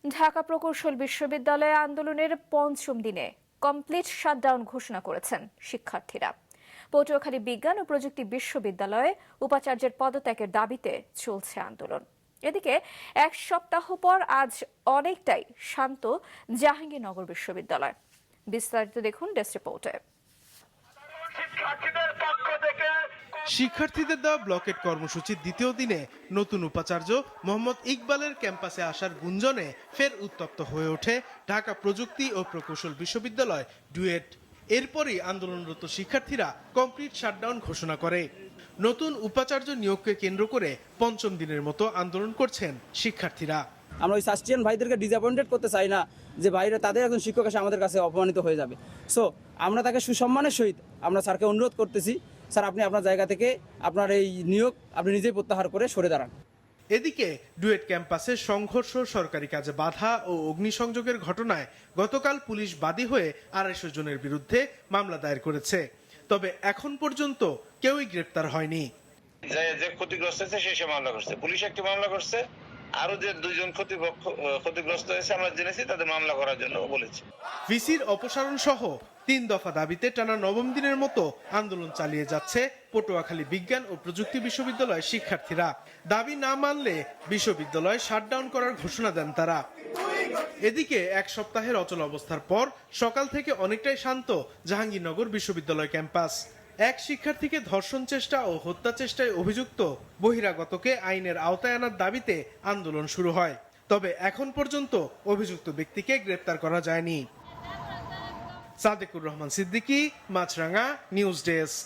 ঢাকা প্রকৌশল বিশ্ববিদ্যালয়ে আন্দোলনের পঞ্চম দিনে কমপ্লিট শাটডাউন ঘোষণা করেছেন শিক্ষার্থীরা। পটুয়াখালী বিজ্ঞান ও প্রযুক্তি বিশ্ববিদ্যালয়ে উপাচার্যের পদত্যাগের দাবিতে চলছে আন্দোলন। এদিকে এক সপ্তাহ পর আজ অনেকটাই শান্ত জাহাঙ্গীরনগর বিশ্ববিদ্যালয়। বিস্তারিত দেখুন ডেস্ক রিপোর্টে। শিক্ষার্থীদের দেওয়া ব্লকেট কর্মসূচির দ্বিতীয় দিনে নতুন উপাচার্য মোহাম্মদ ইকবালের ক্যাম্পাসে আসার গুঞ্জনে ফের উত্তপ্ত হয়ে ওঠে ঢাকা প্রযুক্তি ও প্রকৌশল বিশ্ববিদ্যালয় ডুয়েট। এরপরই আন্দোলনরত শিক্ষার্থীরা কমপ্লিট শাটডাউন ঘোষণা করে। নতুন উপাচার্য নিয়োগকে কেন্দ্র করে পঞ্চম দিনের মতো আন্দোলন করছেন শিক্ষার্থীরা। আমরা ওই সাস্টিয়ান ভাইদেরকে ডিসঅ্যাপয়েন্টেড করতে চাই না যে ভাইরা তাদের একজন শিক্ষক এসে আমাদের কাছে অপমানিত হয়ে যাবে। সো আমরা তাকে সুসম্মানের সহিত আমরা স্যারকে অনুরোধ করতেছি, স্যার আপনি আপনার জায়গা থেকে আপনার এই নিয়োগ আপনি নিজেই প্রত্যাহার করে সরে দাঁড়ান। এদিকে ডুয়েট ক্যাম্পাসে সংঘর্ষ, সরকারি কাজে বাধা ও অগ্নিসংযোগের ঘটনায় গতকাল পুলিশ বাদী হয়ে 250 জনের বিরুদ্ধে মামলা দায়ের করেছে। তবে এখন পর্যন্ত কেউই গ্রেপ্তার হয়নি। যে ক্ষতিগ্রস্ত হয়েছে সে মামলা করছে, পুলিশ একটি মামলা করছে, আরো যে 2 জন ক্ষতিগ্রস্ত হয়েছে আমরা জেনেছি, তাদের মামলা করার জন্য বলেছি। ভিসির অপসারণ সহ 3 দফা দাবিতে টানা নবম দিনের মতো আন্দোলন চালিয়ে যাচ্ছে পটুয়াখালী বিজ্ঞান ও প্রযুক্তি বিশ্ববিদ্যালয়ের শিক্ষার্থীরা। দাবি না মানলে বিশ্ববিদ্যালয় শাটডাউন করার ঘোষণা দেন তারা। এদিকে এক সপ্তাহের অচল অবস্থার পর সকাল থেকে অনেকটাই শান্ত জাহাঙ্গীরনগর বিশ্ববিদ্যালয় ক্যাম্পাস। এক শিক্ষার্থীকে ধর্ষণ চেষ্টা ও হত্যা চেষ্টায় অভিযুক্ত বহিরাগতকে আইনের আওতায় আনার দাবিতে আন্দোলন শুরু হয়। তবে এখন পর্যন্ত অভিযুক্ত ব্যক্তিকে গ্রেপ্তার করা যায়নি। সাদেকুর রহমান সিদ্দিকী, মাছরাঙা, নিউজ ডেস্ক।